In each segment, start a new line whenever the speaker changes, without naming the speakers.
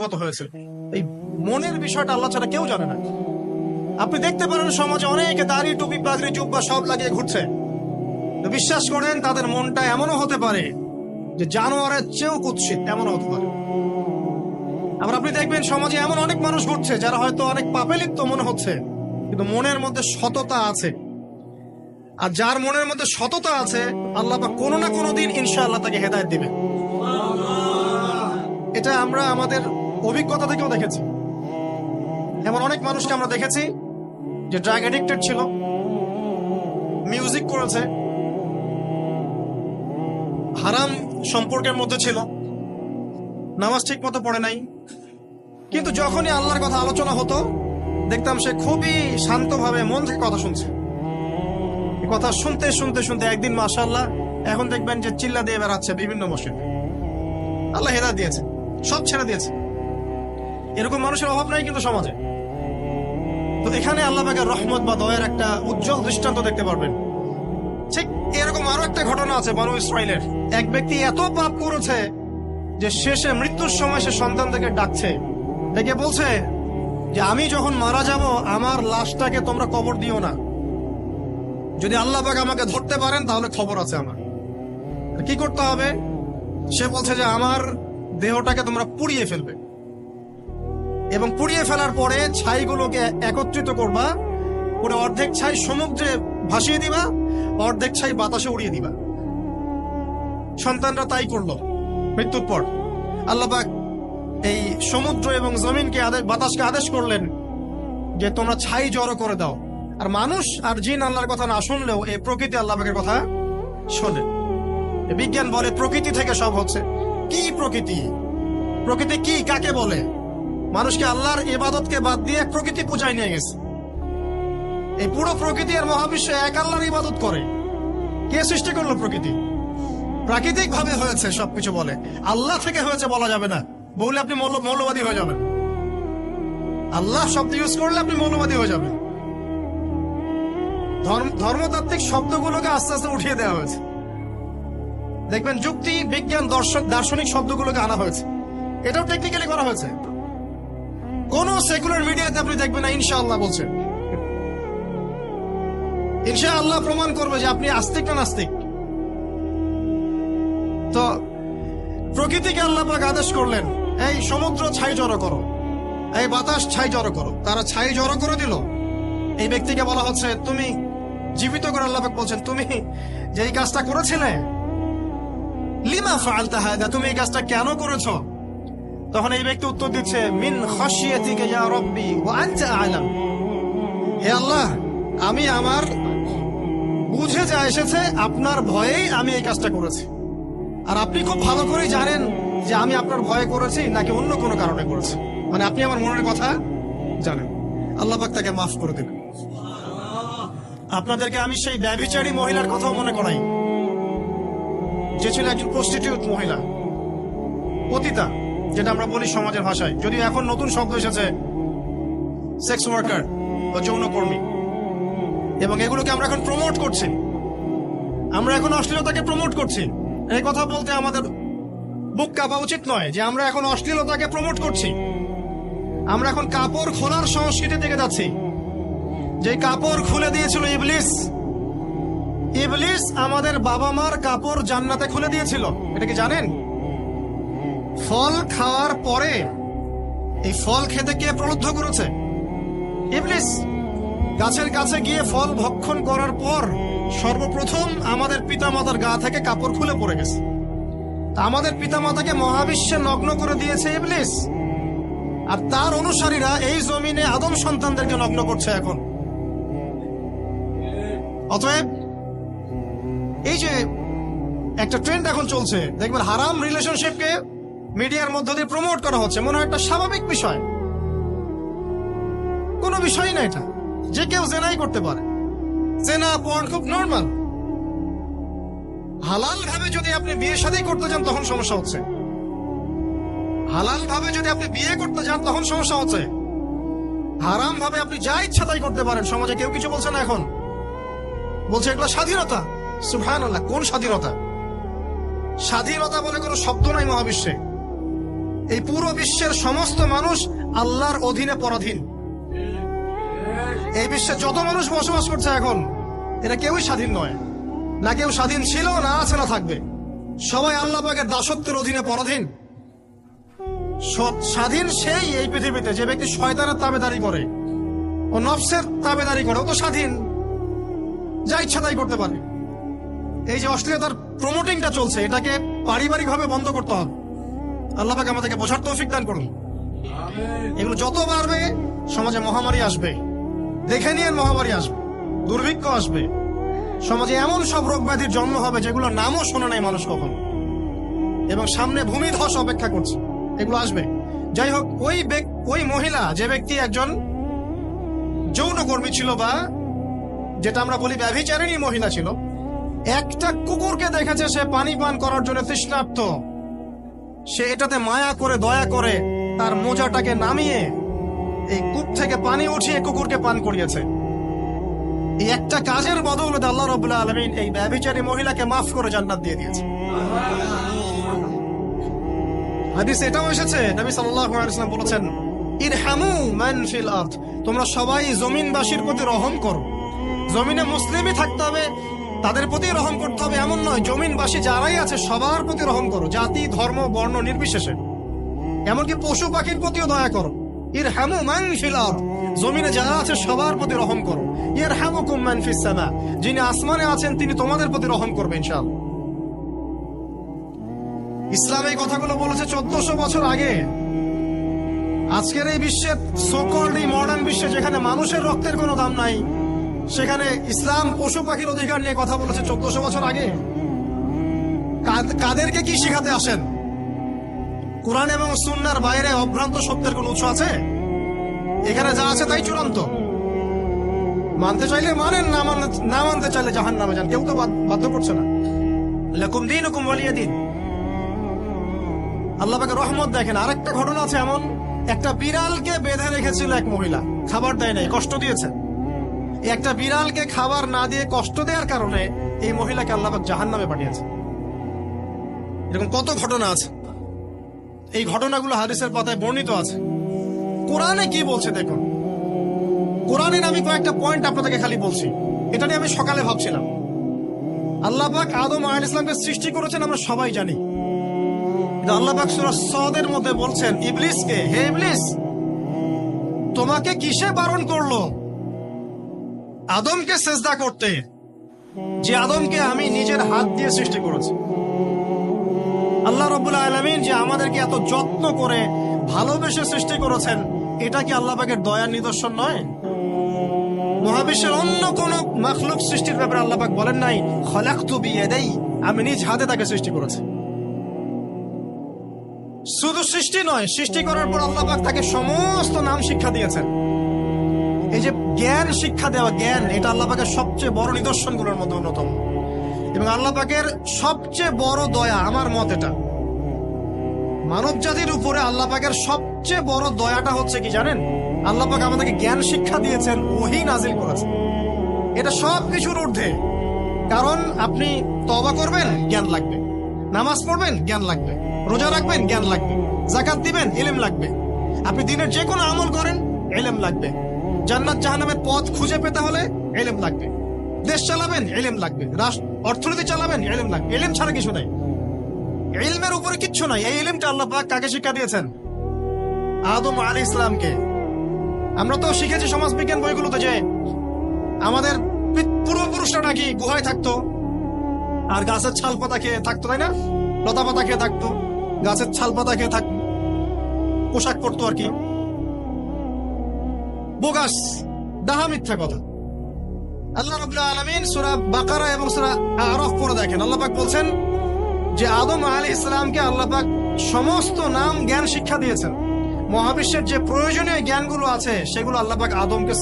কত হয়েছে। এই মনের বিষয়টা আল্লাহ ছাড়া কেউ জানে না। আপনি দেখতে পারেন সমাজে অনেকে দাড়ি টুপি পাগড়ি জুব্বা সব লাগিয়ে ঘুরছে, তো বিশ্বাস করেন তাদের মনটা এমনও হতে পারে যে জানোয়ারের চেয়েও কুৎসিত, এমনও হতে পারে। আবার আপনি দেখবেন সমাজে এমন অনেক মানুষ ঘুরছে যারা হয়তো অনেক পাপে লিপ্ত মনে হচ্ছে, কিন্তু মনের মধ্যে সততা আছে। আর যার মনের মধ্যে সততা আছে আল্লাহ পাক কোনো না কোনো দিন ইনশাআল্লাহ তাকে হেদায়েত দিবে। এটা আমরা আমাদের অভিজ্ঞতা থেকেও দেখেছি। এমন অনেক মানুষকে আমরা দেখেছি যে ড্রাগ অ্যাডিক্টেড ছিল, মিউজিক করেছে, হারাম সম্পর্কের মধ্যে ছিল, নামাজ ঠিক মতো পড়ে নাই, কিন্তু যখনই আল্লাহর কথা আলোচনা হতো দেখতাম সে খুবই শান্তভাবে মন থেকে কথা শুনছে। কথা শুনতে শুনতে শুনতে একদিন মাশাআল্লাহ এখন দেখবেন যে চিল্লা দিয়ে বেড়াচ্ছে বিভিন্ন মসজিদে। আল্লাহ হেদায়েত দিয়েছে, সব ছেড়ে দিয়েছে। এরকম মানুষের অভাব নাই কিন্তু সমাজে। তো এখানে আল্লাহ পাকের রহমত বা দয়ার একটা উজ্জ্বল দৃষ্টান্ত দেখতে পারবেন। ঠিক এরকম আরো একটা ঘটনা আছে বনু ইসরাইলের। এক ব্যক্তি এত পাপ করেছে যে শেষে মৃত্যুর সময় সে সন্তানদেরকে ডাকছে, ডেকে বলছে যে আমি যখন মারা যাব আমার লাশটাকে তোমরা কবর দিও না, যদি আল্লাহ পাক আমাকে ধরতে পারেন তাহলে খবর আছে আমার। কি করতে হবে? সে বলছে যে আমার দেহটাকে তোমরা পুড়িয়ে ফেলবে, এবং পুড়িয়ে ফেলার পরে ছাইগুলোকে একত্রিত করবা, পুরো অর্ধেক ছাই সমুদ্রে ভাসিয়ে দিবা, অর্ধেক ছাই বাতাসে উড়িয়ে দিবা। সন্তানরা তাই করলো। মৃত্যুর পর আল্লাহ পাক এই সমুদ্র এবং জমিনকে বাতাসকে আদেশ করলেন যে তোমরা ছাই জড়ো করে দাও। আর মানুষ আর জিন আল্লাহর কথা না শুনলেও এই প্রকৃতি আল্লাহ পাকের কথা শোনে। বিজ্ঞান বলে প্রকৃতি থেকে সব হচ্ছে। কি প্রকৃতি? প্রকৃতি কি, কাকে বলে? মানুষকে আল্লাহর ইবাদতকে বাদ দিয়ে প্রকৃতি পূজায় নিয়ে গেছে। এই পুরো প্রকৃতি আর মহাবিশ্ব এক আল্লাহর ইবাদত করে। কে সৃষ্টি করলো প্রকৃতি? প্রাকৃতিক ভাবে হয়েছে সবকিছু বলে, আল্লাহ থেকে হয়েছে বলা যাবে না। বললে আপনি মৌলবাদী হয়ে যাবেন। আল্লাহ শব্দ ইউজ করলে আপনি মৌলবাদী হয়ে যাবেন। ধর্মতাত্ত্বিক শব্দগুলোকে আস্তে আস্তে উঠিয়ে দেওয়া হয়েছে। দেখবেন যুক্তি, বিজ্ঞান, দার্শনিক শব্দগুলোকে আনা হয়েছে। এটাও টেকনিক্যালি করা হয়েছে। কোন সেকুলার মিডিয়াতে আপনি দেখবেন না ইনশাআল্লাহ বলছে। ইনশাআল্লাহ প্রমাণ করবে যে আপনি আস্তিক না নাস্তিক। তো প্রকৃতিকে আল্লাহ পাক আদেশ করলেন, এই সমুদ্র ছাই জড়ো করো, এই বাতাস ছাই জড়ো করো। তারা ছাই জড়ো করে দিল। এই ব্যক্তিকে বলা হচ্ছে তুমি জীবিত করে আল্লাহ পাক বলছেন তুমি যে এই কাজটা করেছিলে, লিমা ফাআলতা হাদা, তুমি এই কাজটা কেন করেছো? তখন এই ব্যক্তি উত্তর দিচ্ছে, মিন খাশিয়াতিকা ইয়া রাব্বি ওয়া আনতা আ'লাম। হে আল্লাহ, আমি আমার বুঝে যা এসেছে আপনার ভয়েই আমি এই কাজটা করেছি। আর আপনি খুব ভালো করেই জানেন যে আমি আপনার ভয়ে করেছি নাকি অন্য কোনো কারণে করেছি। মানে আপনি আমার মনের কথা জানেন। আল্লাহ পাক তাকে মাফ করে দেবেন। আপনাদেরকে আমি সেই ব্যভিচারী মহিলার কথাও মনে করাই, যে ছিল একজন প্রস্টিটিউট মহিলা, পতিতা, যেটা আমরা বলি সমাজের ভাষায়। যদিও এখন নতুন শব্দ এসেছে সেক্স ওয়ার্কার বা যৌনকর্মী, এবং এগুলোকে আমরা এখন প্রমোট করছি। আমরা এখন অশ্লীলতাকে প্রমোট করছি। এই কথা বলতে আমাদের বুক কাঁপা উচিত নয় যে আমরা এখন অশ্লীলতাকে প্রমোট করছি। আমরা এখন কাপড় খোলার সংস্কৃতি থেকে যাচ্ছি। যে কাপড় খুলে দিয়েছিল ইবলিস। ইবলিস আমাদের বাবা মার কাপড় জান্নাতে খুলে দিয়েছিল, এটা কি জানেন? ফল খাওয়ার পরে এই ফল খেতে কে প্রলুব্ধ করেছে? ইবলিস। গাছের কাছে গিয়ে ফল ভক্ষণ করার পর সর্বপ্রথম আমাদের পিতামাতার গা থেকে কাপড় খুলে পড়ে গেছে। আমাদের পিতামাতাকে মহাবিশ্বে নগ্ন করে দিয়েছে ইবলিস, আর তার অনুসারীরা এই জমিনে আদম সন্তানদেরকে নগ্ন করছে এখন। অতএব এই যে একটা ট্রেন্ড এখন চলছে, দেখবেন হারাম রিলেশনশিপকে মিডিয়ার মধ্য দিয়ে প্রমোট করা হচ্ছে, মনে হয় একটা স্বাভাবিক বিষয়। কোনো বিষয় না এটা, যে কেউ জেনাই করতে পারে। জেনা পর্ন খুব নর্মাল। হালাল ভাবে যদি আপনি বিয়ে শাদী করতে যান তখন সমস্যা হচ্ছে। হালাল ভাবে যদি আপনি বিয়ে করতে যান তখন সমস্যা হচ্ছে। হারাম ভাবে আপনি যা ইচ্ছা তাই করতে পারেন, সমাজে কেউ কিছু বলছে না। এখন বলছে এগুলো স্বাধীনতা। সুবহানাল্লাহ, কোন স্বাধীনতা? স্বাধীনতা বলে কোনো শব্দ নাই মহাবিশ্বে। এই পুরো বিশ্বের সমস্ত মানুষ আল্লাহর অধীনে পরাধীন। এই বিশ্বে যত মানুষ বসবাস করছে এখন, এরা কেউই স্বাধীন নয়, না কেউ স্বাধীন ছিল, না আছে, না থাকবে। সবাই আল্লাহ পাকের দাসত্বের অধীনে পরাধীন। স্বাধীন সেই এই পৃথিবীতে যে ব্যক্তি শয়তানের তাবেদারি করে ও নফসের তাবেদারি করে, ও তো স্বাধীন, যা ইচ্ছা তাই করতে পারে। এই যে অশ্লীলতার প্রমোটিংটা চলছে, এটাকে পারিবারিকভাবে বন্ধ করতে হবে। আল্লাহ পাক আমাদেরকে বোঝার তৌফিক দান করুন। এগুলো যত বাড়বে সমাজে মহামারী আসবে, দেখে নিয়ে মহামারী আসবে, দুর্ভিক্ষ আসবে, সমাজে এমন সব রোগ ব্যাধির জন্ম হবে যেগুলোর নামও শোনে নাই মানুষ কখন, এবং সামনে ভূমিধস অপেক্ষা করছে, এগুলো আসবে। যাই হোক, ওই মহিলা, যে ব্যক্তি একজন যৌনকর্মী ছিল, বা যেটা আমরা বলি ব্যভিচারিণী মহিলা ছিল, একটা কুকুরকে দেখেছে সে পানি পান করার জন্য তৃষ্ণার্ত, সে এটাতে মায়া করে, দয়া করে তার মোজাটাকে নামিয়ে এই কূপ থেকে পানি উঠিয়ে কুকুরকে পান করিয়েছে। এই একটা কাজের বদৌলতে আল্লাহ রাব্বুল আলামিন এই ব্যভিচারী মহিলাকে মাফ করে জান্নাত দিয়ে দিয়েছে। হাদিসে এটাও এসেছে, নবী সাল্লাল্লাহু আলাইহি ওয়াসাল্লাম বলেছেন, ইরহামু মান ফিল আরদ, তোমরা সবাই জমিনবাসীর প্রতি রহম করো। জমিনে মুসলিমই থাকতে হবে, তাদের প্রতি রহম করতে হবে এমন নয়, জমিনবাসী যারাই আছে সবার প্রতি রহম করো, জাতি, ধর্ম, বর্ণ নির্বিশেষে। এমনকি পশু পাখির প্রতিও দয়া করো। ইরহামু মান ফিল আরদ, জমিনে যারা আছে সবার প্রতি রহম করো। ইরহামুকুম মান ফিস সামা, যিনি আসমানে আছেন তিনি তোমাদের প্রতি রহম করবেন ইনশাআল্লাহ। ইসলাম এই কথাগুলো বলেছে 1400 বছর আগে। আজকের এই বিশ্বে, সো-কল্ড এই মডার্ন বিশ্বে, যেখানে মানুষের রক্তের কোনো দাম নাই, সেখানে ইসলাম পশু পাখির অধিকার নিয়ে কথা বলেছে 1400 বছর আগে। কাদেরকে কি শিখাতে আসেন? কোরআন এবং সুন্নাহর বাইরে অভ্রান্ত সত্যের কোন উৎস আছে? এখানে যা আছে তাই চূড়ান্ত। মানতে চাইলে মানেন, না মানতে চাইলে জাহান্নামে যান, কেউ তো বাধ্য করছে না। লাকুম দীনুকুম ওয়ালিয়া দীন। আল্লাহ পাকের রহমত দেখেন। আরেকটা ঘটনা আছে এমন, একটা বিড়ালকে বেঁধে রেখেছিল এক মহিলা, খাবার দেয় নাই, কষ্ট দিয়েছে। একটা বিড়ালকে খাবার না দিয়ে কষ্ট দেওয়ার কারণে এই মহিলাকে আল্লাহ পাক জাহান্নামে পাঠিয়েছে। এরকম কত ঘটনা আছে, এই ঘটনাগুলো হাদিসের পাতায় বর্ণিত আছে। কোরআনে কি বলছে দেখুন। কোরআনের আমি কয়েকটা পয়েন্ট আপনাদেরকে খালি বলছি, এটা নিয়ে আমি সকালে ভাবছিলাম। আল্লাহ পাক আদম আলাইহিস সালামকে সৃষ্টি করেছেন আমরা সবাই জানি। আল্লাহ পাক সূরা সাদের মধ্যে বলছেন ইবলিসকে, হে ইবলিস, তোমাকে কিসে বারণ করলো আদমকে সেজদা করতে, যে আদমকে আমি নিজের হাত দিয়ে সৃষ্টি করেছি। আল্লাহ রাব্বুল আলামিন যে আমাদেরকে এত যত্ন করে ভালোবেসে সৃষ্টি করেছেন, এটা কি আল্লাহ পাকের দয়ার নিদর্শন নয়? মহাবিশ্বের অন্য কোন মাখলুক সৃষ্টির ব্যাপারে আল্লাহ পাক বলেন নাই খলাকতু বিয়াদাই, আমি নিজ হাতে তাকে সৃষ্টি করেছি। শুধু সৃষ্টি নয়, সৃষ্টি করার পর আল্লাহ পাক তাকে সমস্ত নাম শিক্ষা দিয়েছেন। এই যে জ্ঞান শিক্ষা দেওয়া, জ্ঞান, এটা আল্লাহ পাকের সবচেয়ে বড় নিদর্শনগুলোর মধ্যে অন্যতম। এবং আল্লাহ পাকের সবচেয়ে বড় দয়া, আমার মত এটা, মানব জাতির উপরে আল্লাহ পাকের সবচেয়ে বড় দয়াটা হচ্ছে কি জানেন? আল্লাহ পাক আমাদেরকে জ্ঞান শিক্ষা দিয়েছেন, ওহী নাজিল করেছেন। এটা সব কিছুর ঊর্ধ্বে। কারণ আপনি তওবা করবেন, জ্ঞান লাগবে। নামাজ পড়বেন, জ্ঞান লাগবে। রোজা রাখবেন, জ্ঞান লাগবে। যাকাত দিবেন, ইলম লাগবে। আপনি দিনের যে কোনো আমল করেন, ইলম লাগবে। জান্নাত জাহান্নামের পথ খুঁজে পেতে হলে ইলম লাগবে। দেশ চালাবেন, ইলম লাগবে। অর্থনীতি চালাবেন, ইলম লাগবে। ইলম ছাড়া কিছু নাই, ইলমের উপরে কিচ্ছু নাই। এই ইলমটা আল্লাহ পাক কাকে শিক্ষা দিয়েছেন? আদম আলাইহিস সালামকে। আমরা তো শিখেছি সমাজ বিজ্ঞান বইগুলোতে যে আমাদের পূর্বপুরুষরা নাকি গুহায় থাকতো আর গাছের ছাল পাতা খেয়ে থাকতো, তাই না? লতা পাতা খেয়ে থাকতো, গাছের ছাল পাতা খেয়ে থাকতো, পোশাক পরতো আর কি। বোগাস, ডাহা, মিথ্যা কথা। আল্লাহ রাব্বুল আলামিন সূরা বাকারা এবং সূরা আরাফ পড়ে দেখেন, আল্লাহ পাক বলছেন যে আদম আলাইহিস সালামকে আল্লাহ পাক সমস্ত নাম জ্ঞান শিক্ষা দিয়েছেন। মহাবিশ্বের যে প্রয়োজনীয় জ্ঞানগুলো আছে সেগুলো আল্লাহ পাক আদমকে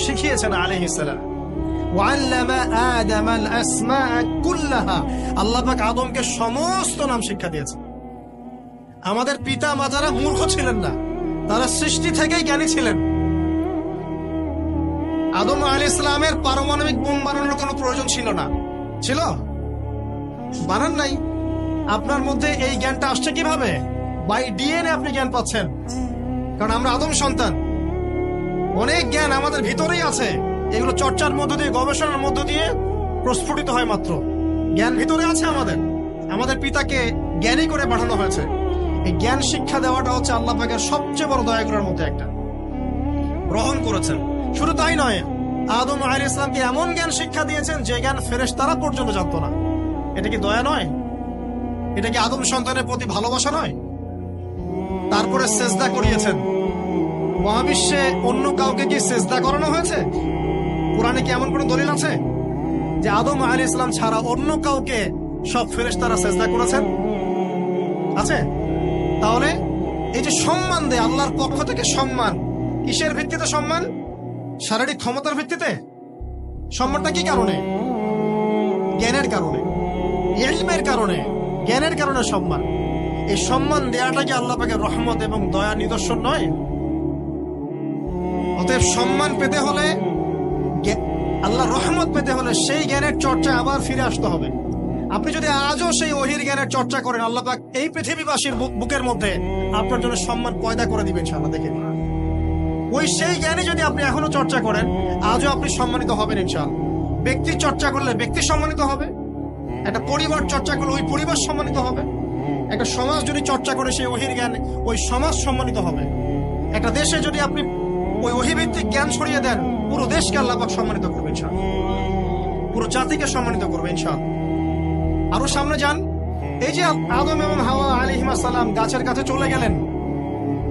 শিখিয়েছেন আলাইহিস সালাম। ওয়াল্লামা আদামাল আসমাআ কুল্লাহা, আল্লাহ পাক আদমকে সমস্ত নাম শিক্ষা দিয়েছেন। আমাদের পিতা মাতারা মূর্খ ছিলেন না, তারা সৃষ্টি থেকেই জ্ঞানী ছিলেন। আদম আলাইহিস সালামের পারমাণবিক বোম বানানোর কোনো প্রয়োজন ছিল না, ছিল? বানান নাই। আপনার মধ্যে এই জ্ঞানটা আসছে কিভাবে? বাই ডিএনএ আপনি জ্ঞান পাচ্ছেন, কারণ আমরা আদম সন্তান। অনেক জ্ঞান আমাদের ভিতরেই আছে, এগুলো চর্চার মধ্য দিয়ে, গবেষণার মধ্য দিয়ে প্রস্ফুটিত হয় মাত্র। জ্ঞান ভিতরে আছে আমাদের, আমাদের পিতাকে জ্ঞানী করে পাঠানো হয়েছে। এই জ্ঞান শিক্ষা দেওয়াটা হচ্ছে আল্লাহ পাকের সবচেয়ে বড় দয়াগুলোর মধ্যে একটা। গ্রহণ করেছেন, শুধু তাই নয়, আদম আলাইহিস সালামকে এমন জ্ঞান শিক্ষা দিয়েছেন যে জ্ঞান ফেরেশতারা পর্যন্ত জানতো না। এটা কি দয়া নয়? এটা কি আদম সন্তানের প্রতি ভালোবাসা নয়? তারপরে সেজদা করিয়েছেন। মহাবিশ্বে অন্য কাউকে কি সেজদা করানো হয়েছে? কোরআনে কি এমন কোন দলিল আছে যে আদম আলাইহিস সালাম ছাড়া অন্য কাউকে সব ফেরেশতারা সেজদা করেছেন? আছে? তাহলে এই যে সম্মান দেয় আল্লাহর পক্ষ থেকে, সম্মান কিসের ভিত্তিতে? সম্মান শারীরিক ক্ষমতার ভিত্তিতে। সম্মানটা কি কারণে? জ্ঞানের কারণে, ইলমের কারণে, জ্ঞানের কারণে সম্মান। এই সম্মান দেয়াটা কি আল্লাহ পাকের রহমত এবং দয়া নিদর্শন নয়? অতএব সম্মান পেতে হলে, আল্লাহর রহমত পেতে হলে সেই জ্ঞানের চর্চায় আবার ফিরে আসতে হবে। আপনি যদি আজও সেই ওহির জ্ঞানের চর্চা করেন, আল্লাহ পাক এই পৃথিবীবাসীর বুকের মধ্যে আপনার জন্য সম্মান পয়দা করে দিবেন ইনশাআল্লাহ। দেখে ওই সেই জ্ঞানে যদি আপনি এখনো চর্চা করেন, আজও আপনি সম্মানিত হবেন ইনশাআল্লাহ। ব্যক্তির চর্চা করলে ব্যক্তি সম্মানিত হবে, একটা পরিবার চর্চা করলে ওই পরিবার সম্মানিত হবে, একটা সমাজ যদি চর্চা করে সেই ওহির জ্ঞান, ওই সমাজ সম্মানিত হবে। একটা দেশে যদি আপনি ওই ওহিভিত্তিক জ্ঞান ছড়িয়ে দেন, পুরো দেশকে আল্লাহ পাক সম্মানিত করবে ইনশাআল্লাহ, পুরো জাতিকে সম্মানিত করবে ইনশাআল্লাহ। আরো সামনে যান, এই যে আদম এবং হাওয়া আলাইহিস সালাম গাছের কাছে চলে গেলেন,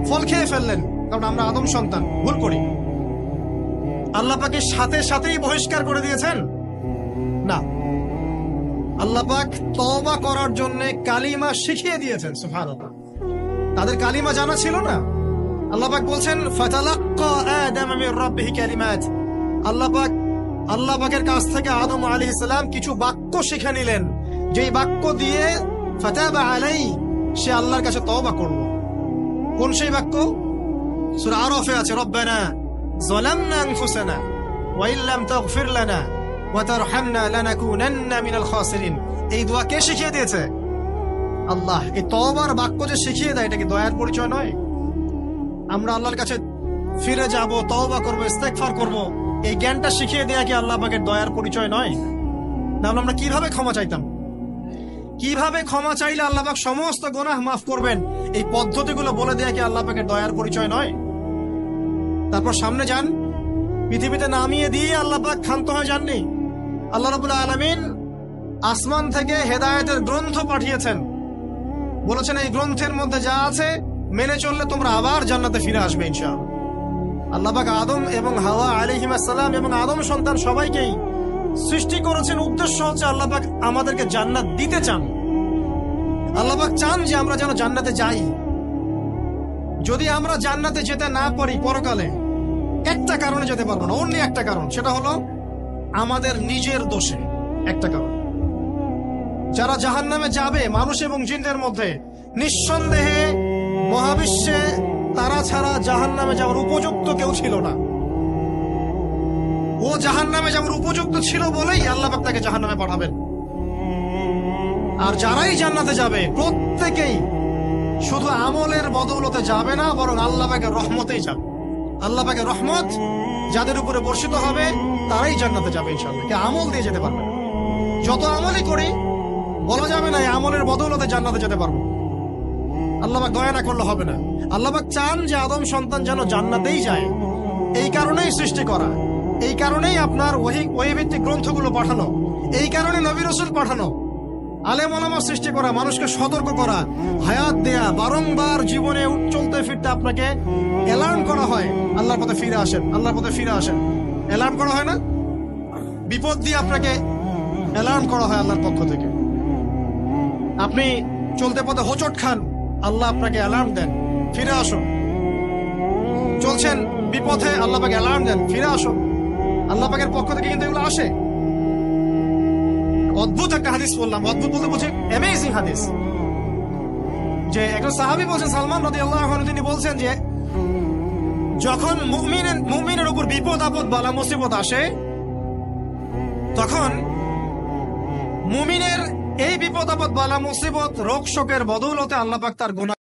ফল খেয়ে ফেললেন, কারণ আমরা আদম সন্তান, ভুল করি। আল্লাহ পাকের সাথে সাথেই বহিষ্কার করে দিয়েছেন? না, আল্লাহ পাক তওবা করার জন্য কালিমা শিখিয়ে দিয়েছেন। সুবহানাল্লাহ, তাদের কালিমা জানা ছিল না। আল্লাহ পাক বলছেন ফাতালাক্কা আদম মির রাব্বিহি কালিমাত। আল্লাহ পাকের কাছ থেকে আদম আলাইহিস সালাম কিছু বাক্য শিখে নিলেন, যেই বাক্য দিয়ে ফাতাবা আলাইহি, সে আল্লাহর কাছে তওবা করল। কোন সেই বাক্য? সূরা আরাফে আছে, রব্বানা যালামনা আনফুসানা ওয়া ইল্লাম তাগফির লানা ওয়া তারহামনা লানাকুনান্না মিনাল খাসিরিন। এই দোয়া কে শিখিয়ে দিয়েছে? আল্লাহ। এই তওবার বাক্য যে শিখিয়ে দেয়, এটা কি দয়ার পরিচয় নয়? আমরা আল্লাহর কাছে ফিরে যাব, তওবা করব, ইস্তেগফার করব, এই জ্ঞানটা শিখিয়ে দেয়া কি আল্লাহ পাকের দয়ার পরিচয় নয়? তাহলে আমরা কিভাবে ক্ষমা চাইতাম? কিভাবে ক্ষমা চাইলে আল্লাহ পাক সমস্ত গুনাহ মাফ করবেন, এই পদ্ধতিগুলো বলে দেয়া কি আল্লাহ পাকের দয়ার পরিচয় নয়? তারপর সামনে যান, পৃথিবীতে নামিয়ে দিয়ে আল্লাহ পাক ক্ষান্ত হয়ে যাননি। আল্লাহ রাব্বুল আলামিন আসমান থেকে হেদায়েতের গ্রন্থ পাঠিয়েছেন, বলেছেন এই গ্রন্থের মধ্যে যা আছে মেনে চললে তোমরা আবার জান্নাতে ফিরে আসবে ইনশাআল্লাহ। আল্লাহ পাক আদম এবং হাওয়া আলাইহিস সালাম এবং আদম সন্তান সবাইকেই সৃষ্টি করেছেন, উদ্দেশ্য হচ্ছে আল্লাহ পাক আমাদেরকে জান্নাত দিতে চান। আল্লাহ পাক চান যে আমরা যেন জান্নাতে যাই। যদি আমরা জান্নাতে যেতে না পারি পরকালে, একটা কারণে যেতে পারবো না, অন্য একটা কারণ, সেটা হলো আমাদের নিজের দোষে। একটা কারণ, যারা জাহান্নামে যাবে মানুষ এবং জিনদের মধ্যে, নিঃসন্দেহে মহাবিশ্বে তারা ছাড়া জাহান্নামে যাওয়ার উপযুক্ত কেউ ছিল না। ও জাহান্নামে যাওয়ার উপযুক্ত ছিল বলেই আল্লাহ পাক তাকে জাহান্নামে পাঠাবেন। আর যারাই জান্নাতে যাবে প্রত্যেকেই শুধু আমলের বদৌলতে যাবে না, বরং আল্লাহ পাকের রহমতেই যাবে। আল্লাহ পাকের রহমত যাদের উপরে বর্ষিত হবে তারাই জান্নাতে যাবে ইনশাআল্লাহ। কে আমল দিয়ে যেতে পারবে? যত আমলই করি বলা যাবে না এই আমলের বদৌলতে জান্নাতে যেতে পারবো। আল্লাহ পাক দয়া না করলে হবে না। আল্লাহ পাক চান যে আদম সন্তান যেন জান্নাতেই যায়। এই কারণেই সৃষ্টি করা, এই কারণেই আপনার ওহী ভিত্তিক গ্রন্থগুলো পাঠানো, এই কারণে নবী রাসূল পাঠানো, আলেম ওলামা সৃষ্টি করা, মানুষকে সতর্ক করা, হায়াত দেয়া, বারংবার জীবনে চলতে ফিরতে আপনাকে অ্যালার্ম করা হয়, আল্লাহর পথে ফিরে আসেন, আল্লাহর পথে ফিরে আসেন। অ্যালার্ম করা হয় না? বিপদ দিয়ে আপনাকে অ্যালার্ম করা হয় আল্লাহর পক্ষ থেকে। আপনি চলতে পথে হোঁচট খান, আল্লাহ আপনাকে অ্যালার্ম দেন, ফিরে আসো। চলছেন বিপথে, আল্লাহ পাক অ্যালার্ম দেন, ফিরে আসো। আল্লাহ পাকের পক্ষ থেকে কিন্তু এগুলো আসে। অদ্ভুত একটা হাদিস বললাম, অদ্ভুত বলতে বলছি অ্যামেজিং হাদিস, যে একজন সাহাবী বলছেন, সালমান রাদিয়াল্লাহু আনহু, তিনি বলছেন যে যখন মুমিনের উপর বিপদ আপদ বালা মুসিবত আসে, তখন মুমিনের এই বিপদ আপদ বালা মুসিবত রোগ শোকের বদৌলতে আল্লাহ পাক তার গুনাহ